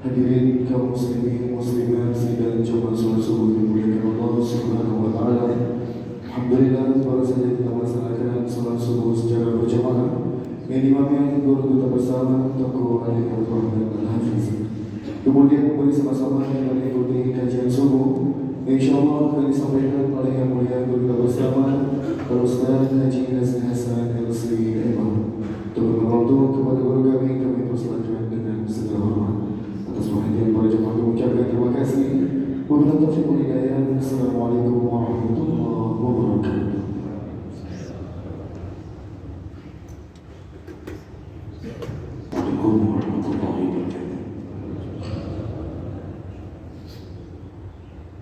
Hadirin kaum muslimin muslimat sidang jemaah salat subuh dimuliakan Allah Subhanahu wa taala. Alhamdulillah baru saja kita melaksanakan salat subuh secara berjamaah yang diimami guru kita bersama Tokoh Ali Al-Rahman Al-Hafiz. Kemudian mari sama-sama kita mengikuti kajian subuh. InsyaAllah akan disampaikan oleh yang mulia guru kita bersama Al-Ustaz Haji Nazmi Hasan Al-Sri Imam. Untuk waktu kepada guru kami persilakan dengan segala hormat. Atas perhatian para jemaah mengucapkan terima kasih. Wabillahi taufiq wal hidayah. Assalamualaikum warahmatullahi wabarakatuh. Waalaikumsalam warahmatullahi wabarakatuh.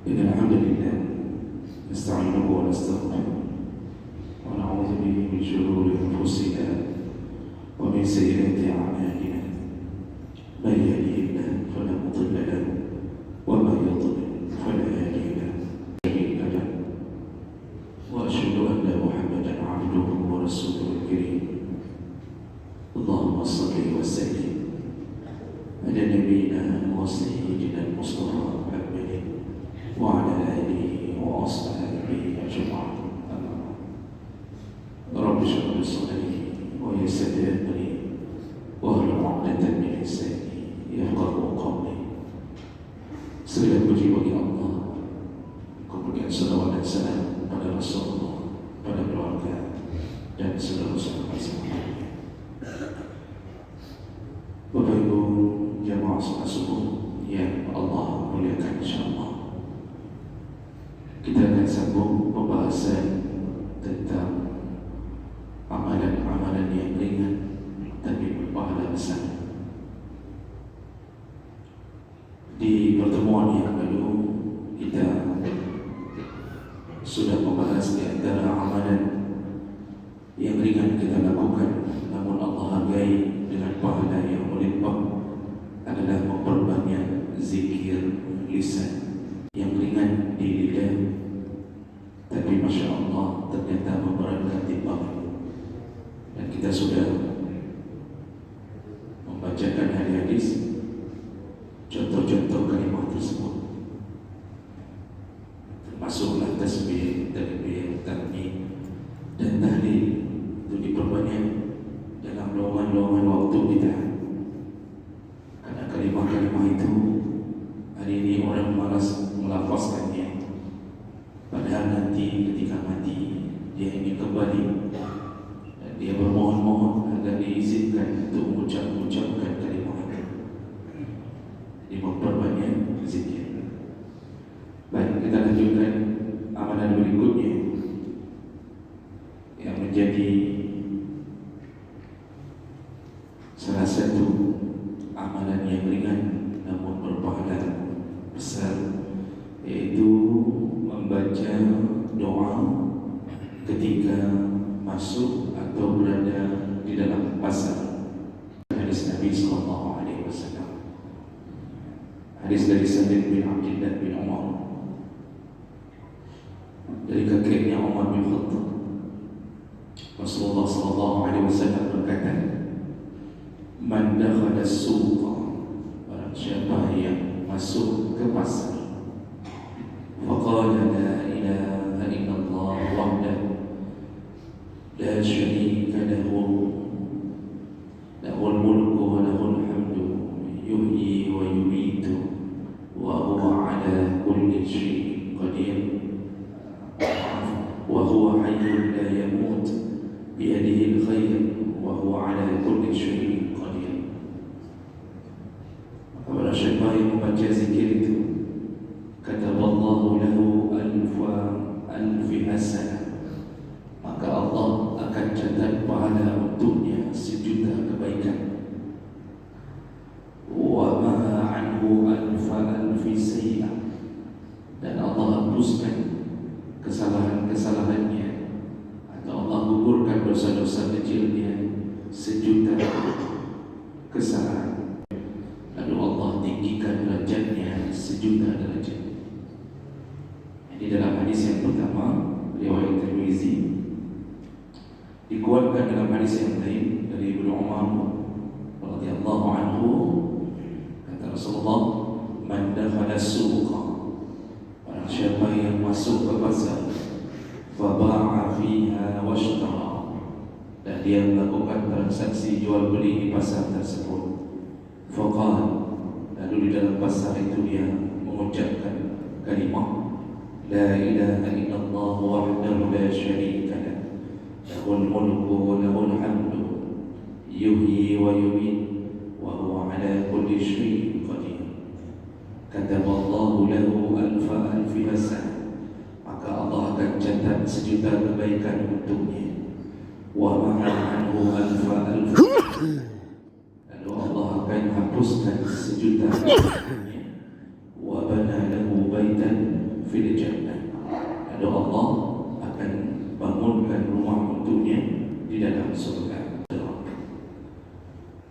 Innal hamdalillah nasta'inuhu wa nastaghfiruh wa na'udzu bihi min shururi anfusina wa min sayyiati a'malina. من يهده الله فلا مضل له ومن يضلل فلا هادي له شريك له واشهد ان محمدا عبده ورسوله الكريم اللهم صل وسلم على نبينا وسيدنا المصطفى محمد وعلى اله واصحابه اجمعين رب اشرح لي صدري ويسر لي امري واحلل عقدة من لساني yafqahu qawli. Segala puji bagi Allah, kemudian salawat dan salam pada Rasulullah, pada keluarga dan seluruh sahabat semuanya. Bapak Ibu jamaah salat subuh yang Allah muliakan insyaallah, kita akan sambung pembahasan tentang amalan-amalan yang ringan tapi berpahala besar. Di pertemuan yang lalu kita sudah membahas di antara amalan yang ringan kita lakukan namun Allah hargai dengan pahala yang melimpah adalah memperbanyak zikir lisan yang ringan di lidah tapi Masya Allah ternyata memberatkan timbangan. Dan kita sudah membacakan hadis contoh-contoh kalimat tersebut, termasuklah tasbih, takbir, tahmid dan tahlil itu diperbanyak dalam lowongan-lowongan waktu kita. Karena kalimat-kalimat itu hari ini orang malas melafazkannya, padahal nanti ketika mati dia ingin kembali dan dia bermohon-mohon agar diizinkan untuk mengucapkan kalimat di memperbanyak zikir. Baik, kita lanjutkan amalan berikutnya yang menjadi salah satu amalan yang ringan namun berpahala besar, yaitu membaca doa ketika masuk atau berada di dalam pasar. Hadis Nabi sallallahu alaihi wasallam, hadis dari Salim bin Abdullah bin Umar dari kakeknya Umar bin Khattab. Rasulullah sallallahu alaihi wasallam berkata, "Man dakhala as-suqa," barang siapa yang masuk ke pasar, faqala la ilaha illallah wahdahu la syarika lahu lahul mulku wa lahul hamdu yuhyi wa yumiitu وهو على كل شيء قدير وهو حي لا يموت بيده الخير وهو على كل شيء قدير. Kepada siapa yang membaca zikir itu, kataballahu lahu alfi hasanah, maka Allah akan catat pahala untuknya 1.000.000 kebaikan. Wa maha anhu alfi sayyi'ah, dan Allah hapuskan kesalahan-kesalahannya atau Allah gugurkan dosa-dosa kecilnya 1.000.000 kesalahan. Lalu Allah tinggikan derajatnya 1.000.000 derajat. Jadi dalam hadis yang pertama riwayat Tirmizi, dikuatkan dalam hadis yang lain dari Ibnu Umar radhiyallahu anhu, kata Rasulullah, man dakhala suqa, barang siapa yang masuk ke pasar, fa ba'a fiha washtara, dan dia melakukan transaksi jual beli di pasar tersebut, faqala, lalu di dalam pasar itu dia mengucapkan kalimah la ilaha illallah wahdahu la syarika lah, lahul mulku wa lahul hamdu yuhyi wa yumiit wa huwa ala kulli syai'in qadir, kataballahu lahu alfi hasanah, maka Allah akan catat sejuta kebaikan untuknya, wa maha anhu alfa, lalu Allah akan hapuskan sejuta kebaikannya, wa bana lahu baitan fil jannah, lalu Allah akan bangunkan rumah untuknya di dalam surga.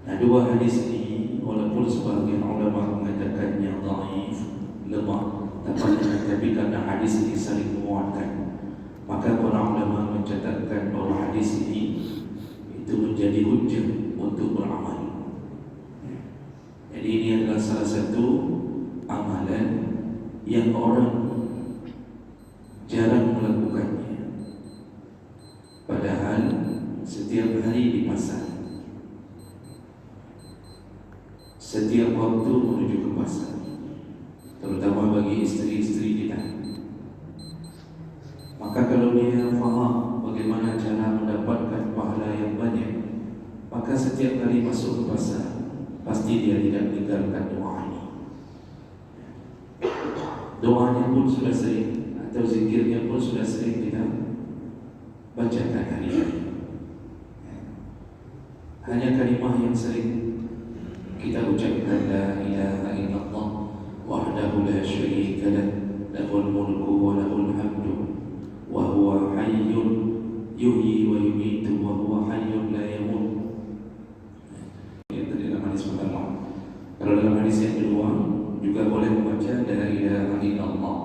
Nah, dua hadis ini walaupun sebagian ulama mengatakannya dhaif, lemah, tapi karena hadis ini saling menguatkan, maka para ulama mencatatkan bahwa hadis ini itu menjadi hujjah untuk beramal. Jadi ini adalah salah satu amalan yang orang jarang melakukannya, padahal setiap hari di pasar, setiap waktu menuju ke pasar, terutama bagi istri-istri kita. Maka kalau dia faham bagaimana cara mendapatkan pahala yang banyak, maka setiap kali masuk ke pasar pasti dia tidak meninggalkan doa ini. Doanya pun sudah sering, atau zikirnya pun sudah sering kita bacakan hari-hari. Hanya kalimah yang sering kita ucapkan la ilaha illallah wahdahu la syarika lah, lahul mulku wa lahul hamdu wa huwa hayyun yuhyi wa yumiitu wa huwa hayyun la yamut. Itu dalam hadis pertama. Kalau dalam hadis yang kedua juga boleh membaca la ilaha illallah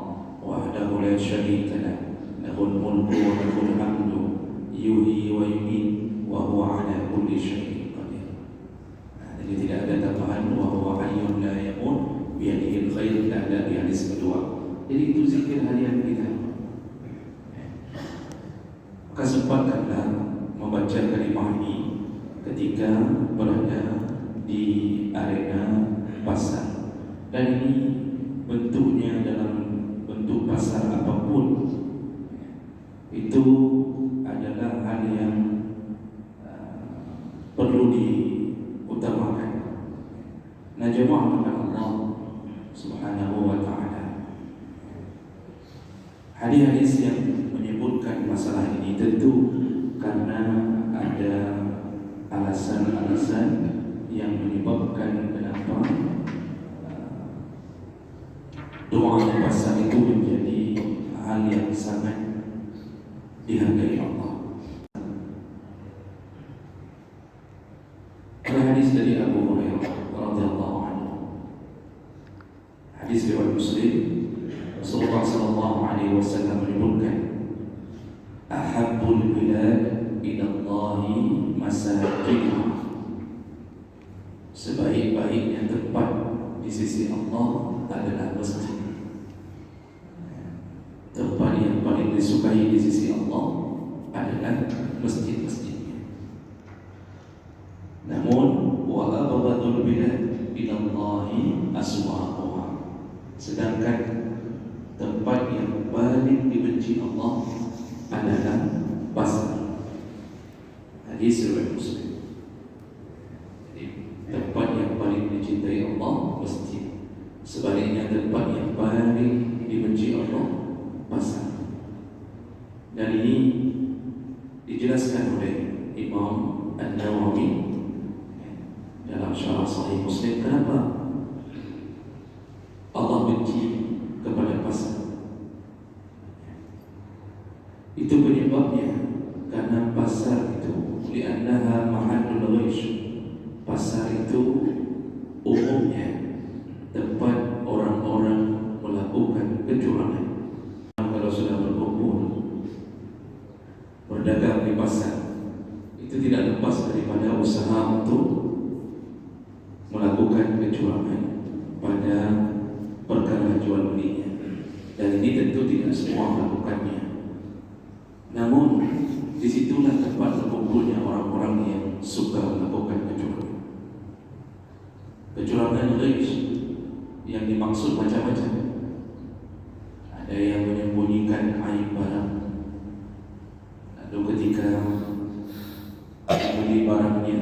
wahdahu la syarika lah, lahul mulku wa lahul hamdu yuhyi wa yumiitu wa huwa ala kulli syai'in. Jadi tidak ada tambahan wa huwa hayyun la yamut biyadihil khair, tidak ada di hadis kedua. Jadi itu zikir harian kita. Maka sempatkanlah membaca kalimah ini ketika berada di arena pasar, dan ini bentuknya dalam bentuk pasar apapun, itu adalah hal yang perlu diutamakan. Nah, jemaah kepada Allah Subhanahu wa ta'ala, hadis-hadis yang menyebutkan masalah ini tentu karena ada alasan-alasan yang menyebabkan kenapa doa di pasar itu menjadi hal yang sangat dihargai Allah. Ada hadis dari Abu Hurairah radhiyallahu anhu, hadis riwayat Muslim, Rasulullah sallallahu alaihi wasallam menyebutkan, ahabbul bilad ila Allahi masajidha, sebaik-baiknya tempat di sisi Allah adalah masjid. Tempat yang paling disukai di sisi Allah adalah masjid-masjidnya. Namun wa abghadul bilad ila Allahi aswaquha, sedangkan tempat yang paling dibenci Allah adalah pasar. Hadis riwayat Muslim. Jadi tempat yang paling dicintai Allah masjid, sebaliknya tempat yang paling dibenci Allah pasar. Dan ini dijelaskan oleh Imam An-Nawawi dalam syarah Sahih Muslim, kenapa Allah benci kepada pasar. Itu penyebabnya karena pasar itu li'annaha mahallul ghish, pasar itu umumnya tempat orang-orang melakukan kecurangan. Kalau sudah berkumpul berdagang di pasar, itu tidak lepas daripada usaha untuk melakukan kecurangan, Dan ini tentu tidak semua melakukannya. Namun disitulah tempat berkumpulnya orang-orang yang suka melakukan kecurangan. Kecurangan ghish yang dimaksud macam-macam. Ada yang menyembunyikan aib barang. Lalu ketika membeli barangnya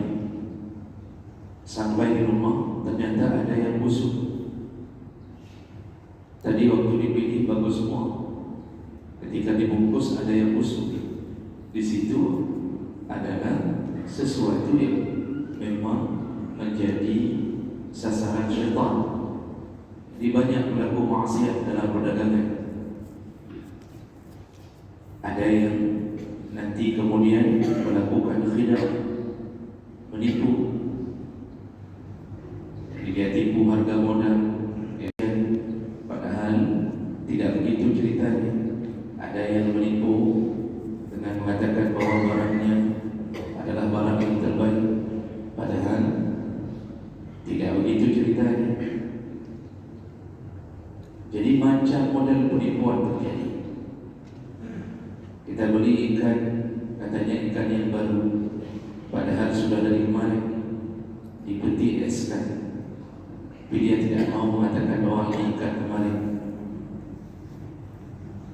sampai di rumah ternyata ada yang busuk. Tadi waktu dipilih bagus semua, ketika dibungkus ada yang busuk. Di situ adalah sesuatu yang memang menjadi sasaran syaitan. Jadi banyak berlaku maksiat dalam perdagangan. Ada yang nanti kemudian melakukan khidam, menipu. Jadi dia tipu harga modal, padahal tidak begitu ceritanya. Ada yang menipu dengan mengatakan bahwa barangnya adalah barang yang terbaik, padahal tidak begitu ceritanya. Jadi macam model penipuan terjadi. Kita beli ikan, katanya ikan yang baru, padahal sudah dari kemarin dipetik eskan. Tapi dia tidak mau mengatakan bahwa ini ikan kemarin.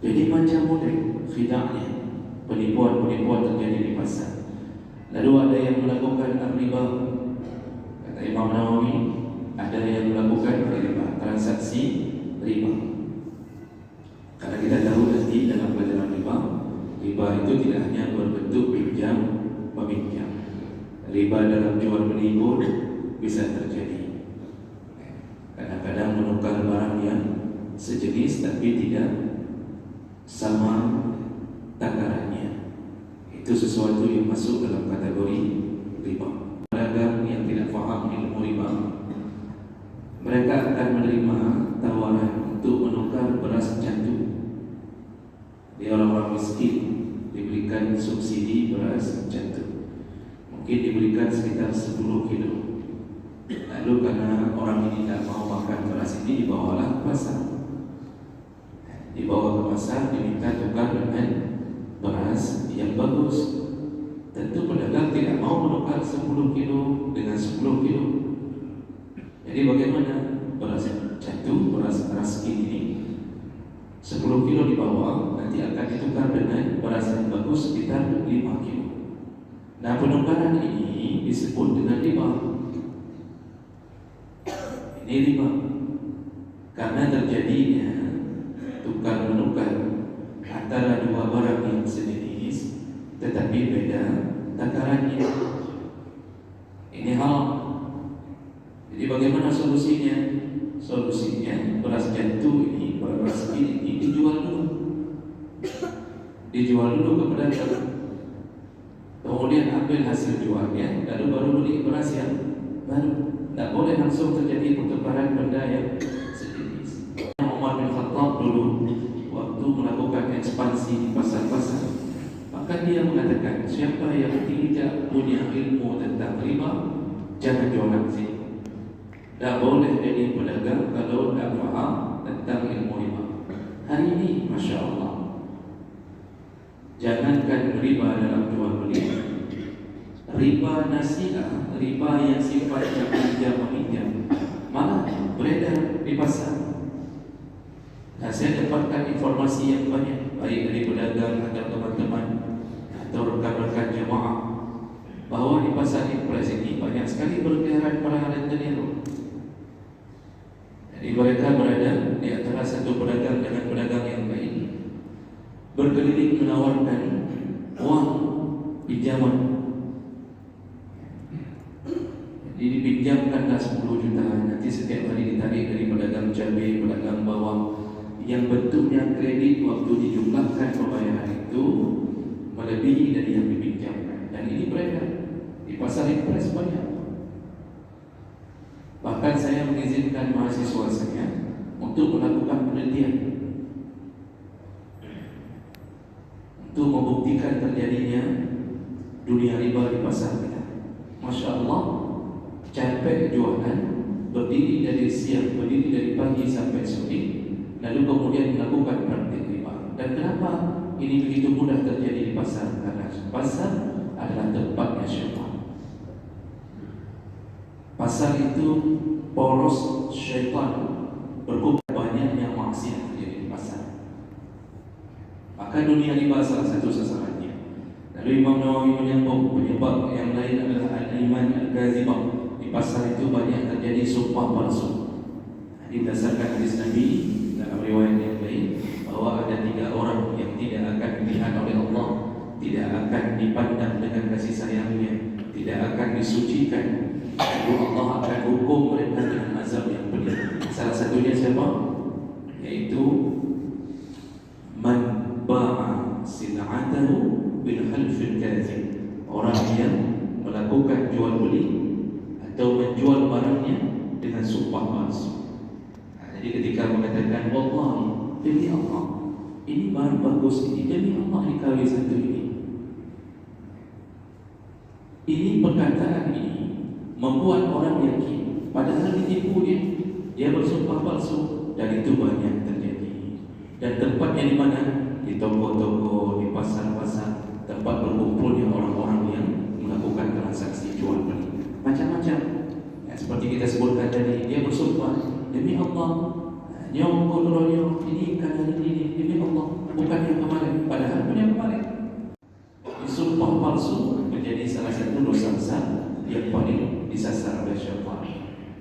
Jadi macam model khida'nya, penipuan-penipuan terjadi di pasar. Lalu ada yang melakukan riba. Kata Imam Nawawi, ada yang melakukan riba, transaksi riba. Karena kita tahu nanti dalam pelajaran riba itu tidak hanya berbentuk pinjam meminjam. Riba dalam jual beli pun bisa terjadi. Kadang-kadang menukar barang yang sejenis tapi tidak sama takarannya. Itu sesuatu yang masuk dalam kategori riba. Pedagang yang tidak faham ilmu riba, mereka akan menerima tawaran untuk menukar beras jatuh. Dia orang-orang miskin diberikan subsidi beras jatuh, mungkin diberikan sekitar 10 kilo. Lalu karena orang ini tidak mau makan beras ini, dibawalah ke pasar. Dibawa ke pasar, diminta tukar dengan beras yang bagus. Tentu pedagang tidak mau menukar 10 kilo dengan 10 kilo. Jadi bagaimana? Beras jatuh, beras raskin ini 10 kilo dibawa, nanti akan ditukar dengan beras yang bagus sekitar 5 kilo. Nah, penukaran ini disebut dengan riba. Ini riba karena terjadinya tukar menukar antara dua barang yang sejenis tetapi beda takarannya. Ini hal. Jadi bagaimana solusinya? Solusinya beras jatuh ini, beras ini dijual dulu. Dijual dulu ke pedagang. Kemudian ambil hasil jualnya, lalu baru beli beras yang baru. Tidak boleh langsung terjadi pertukaran benda yang sejenis. Umar bin Khattab dulu waktu melakukan ekspansi di pasar-pasar, maka dia mengatakan, siapa yang tidak punya ilmu tentang riba, jangan jualan sini. Tak boleh jadi pedagang kalau tak faham tentang ilmu riba. Hari ini, Masya Allah, jangankan riba dalam jual beli, riba nasi'ah, riba yang sifatnya pinjam meminjam, malah beredar di pasar. Nah, saya dapatkan informasi yang banyak, baik dari pedagang atau teman-teman atau rekan-rekan jemaah, bahwa di pasar impres ini banyak sekali berkeliaran para rentenir. Jadi mereka berada di antara satu pedagang dengan pedagang yang lain, berkeliling menawarkan uang pinjaman. Jadi dipinjamkanlah 10 juta, nanti setiap hari ditarik dari pedagang cabai, pedagang bawang, yang bentuknya kredit waktu dijumlahkan pembayaran itu melebihi dari yang dipinjamkan. Dan ini beredar di pasar impres banyak. Bahkan saya mengizinkan mahasiswa saya untuk melakukan penelitian untuk membuktikan terjadinya dunia riba di pasar kita. Masya Allah, capek jualan, berdiri dari siang, berdiri dari pagi sampai sore, dan lalu kemudian melakukan praktik riba. Dan kenapa ini begitu mudah terjadi di pasar? Karena pasar adalah tempatnya syaitan. Pasar itu poros syaitan, berkumpul banyaknya maksiat terjadi di pasar. Maka dunia riba salah satu sasarannya. Lalu Imam Nawawi menyebut penyebab yang lain adalah al-iman al-kadzibah. Di pasar itu banyak terjadi sumpah palsu. Didasarkan hadis Nabi dalam riwayat yang lain bahwa ada 3 orang yang tidak akan dilihat oleh Allah, tidak akan dipandang dengan kasih sayangnya, tidak akan disucikan. Lalu Allah akan hukum mereka dengan azab yang pedih. Salah satunya siapa? Yaitu man ba'a sil'atahu bil halfil kadzib. Orang yang melakukan jual beli atau menjual barangnya dengan sumpah palsu. Jadi ketika mengatakan wallahi demi Allah ini barang bagus ini, demi Allah ini KW satu ini perkataan ini membuat orang yakin padahal ditipu dia bersumpah palsu, dan itu banyak terjadi. Dan tempatnya di mana? Di toko-toko, di pasar-pasar, tempat berkumpulnya orang-orang yang melakukan transaksi jual beli macam-macam. Ya, seperti kita sebutkan tadi, dia bersumpah demi Allah, nyongkol ini kanan ini demi Allah, bukan yang kemarin, padahal pun yang kemarin. Sumpah palsu menjadi salah satu dosa besar yang paling disasar oleh syaitan.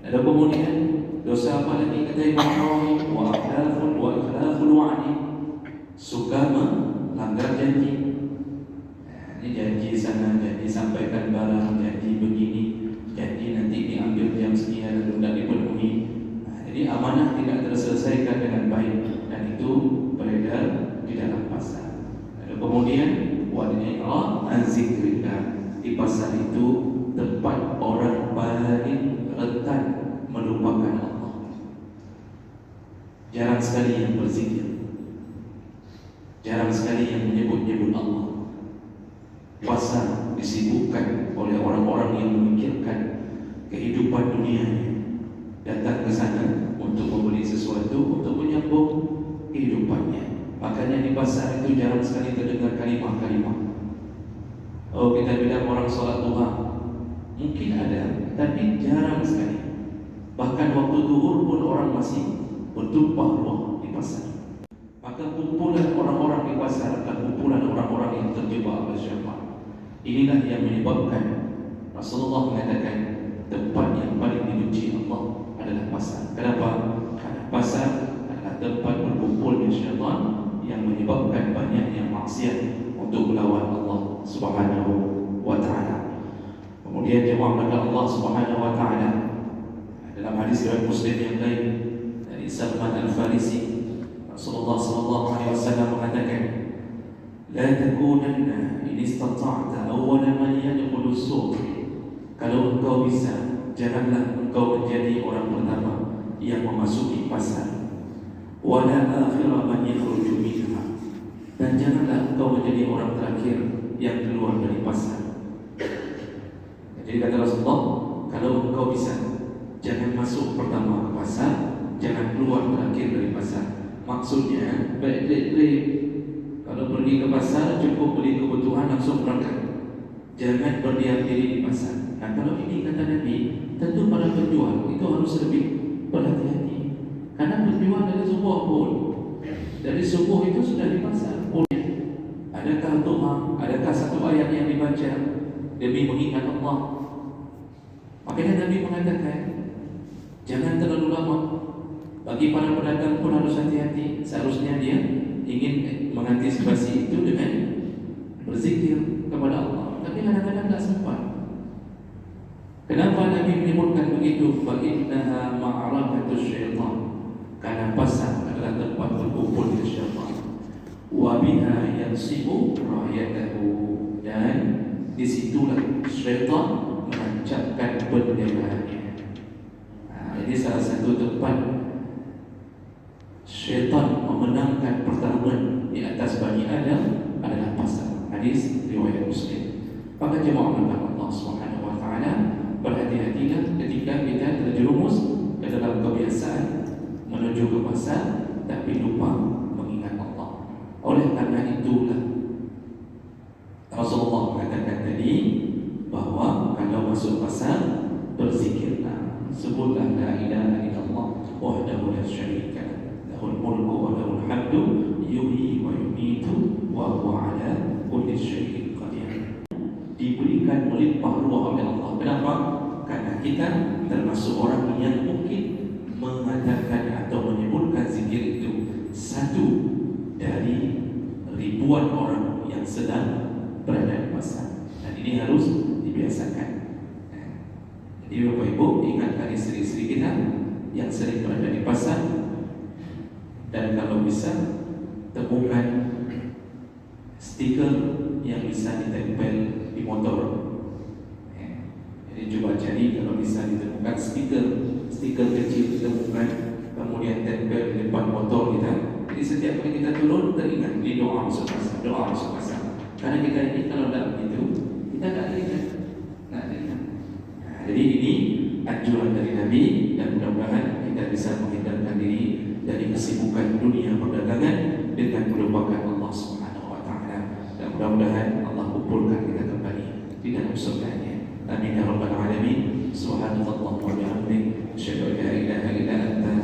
Ada kemudian dosa apa lagi kata Imam Nawawi? Wa akhlaful wa'di, suka melanggar janji. Ini janji sana, janji sampaikan barang, janji begini, janji nanti diambil jam sekian lalu tidak dipenuhi. Jadi amanah tidak terselesaikan dengan baik, dan itu beredar di dalam pasar. Lalu kemudian wa'idha an zikrillah, di pasar itu tempat orang paling rentan melupakan Allah. Jarang sekali yang berzikir, jarang sekali yang menyebut-nyebut Allah. Pasar disibukkan oleh orang-orang yang memikirkan kehidupan dunianya, datang ke sana untuk membeli sesuatu, untuk menyambung kehidupannya. Makanya di pasar itu jarang sekali terdengar kalimah-kalimah. Oh, kita bilang orang sholat duha, mungkin ada, tapi jarang sekali. Bahkan waktu zuhur pun orang masih bertumpah ruah di pasar. Maka kumpulan orang-orang di pasar adalah kumpulan orang-orang yang terjebak oleh syaitan. Inilah yang menyebabkan Rasulullah mengatakan tempat yang paling dibenci Allah adalah pasar. Kenapa? Karena pasar adalah tempat berkumpulnya syaitan yang menyebabkan banyaknya maksiat untuk melawan Allah Subhanahu wa taala. Kemudian jemaah Allah Subhanahu wa taala dalam hadis riwayat Muslim yang lain dari Salman Al-Farisi, Rasulullah sallallahu alaihi wasallam mengatakan, "La takunanna in istata'ta awwala man yadkhulu as-suq." Kalau engkau bisa, janganlah engkau menjadi orang pertama yang memasuki pasar. Wa la akhira man yakhruju minha. Dan janganlah engkau menjadi orang terakhir yang keluar dari pasar. Jadi kata Rasulullah, kalau engkau bisa, jangan masuk pertama ke pasar, jangan keluar terakhir dari pasar. Maksudnya, baik-baik. Kalau pergi ke pasar, cukup beli kebutuhan langsung berangkat. Jangan berdiam diri di pasar. Nah, kalau ini kata Nabi, tentu para penjual itu harus lebih berhati-hati. Karena penjual dari subuh pun, dari subuh itu sudah di pasar. Adakah doa, adakah satu ayat yang dibaca demi mengingat Allah? Makanya Nabi mengatakan, jangan terlalu lama. Bagi para pedagang pun harus hati-hati. Seharusnya dia ingin mengantisipasi itu dengan berzikir kepada Allah, tapi kadang-kadang tak sempat. Kenapa Nabi menyebutkan begitu? Fa'innaha ma'arakatus syaitan, karena pasar adalah tempat berkumpul syaitan. Wa biha yansibu rayatahu, dan disitulah syaitan menancapkan benderanya. Jadi salah satu tempat syaitan memenangkan pertarungan di atas Bani Adam adalah pasar. Hadis riwayat Muslim. Maka jemaah Allah Subhanahu wa taala, berhati-hatilah ketika kita terjerumus ke dalam kebiasaan menuju ke pasar, tapi Oleh karena itulah Rasulullah mengatakan tadi bahwa kalau masuk pasar berzikirlah, sebutlah la ilaha illallah wahdahu la syarika lah, lahul mulku wa lahul hamdu yuhyi wa yumiitu wa huwa ala kulli syai'in qadir. Diberikan melimpah ruah oleh Allah. Kenapa? Karena kita termasuk orang yang mungkin mengatakan atau menyebutkan zikir itu satu dari ribuan orang yang sedang berada di pasar, dan ini harus dibiasakan. Jadi Bapak Ibu, ingatkan istri-istri kita yang sering berada di pasar, dan kalau bisa temukan stiker yang bisa ditempel di motor. Jadi coba cari kalau bisa ditemukan stiker kecil ditemukan, kemudian tempel di depan motor kita. Jadi setiap kali kita turun teringat di doa masuk pasar, doa masuk pasar. Karena kita ini kalau tidak begitu, kita tidak teringat. Jadi ini anjuran dari Nabi, dan mudah-mudahan kita bisa menghindarkan diri dari kesibukan dunia perdagangan dengan melupakan Allah Subhanahu wa taala. Dan mudah-mudahan Allah kumpulkan kita kembali di dalam surga-Nya. Amin ya rabbal alamin. Subhanallah wa bihamdihi, asyhadu an la ilaha illa anta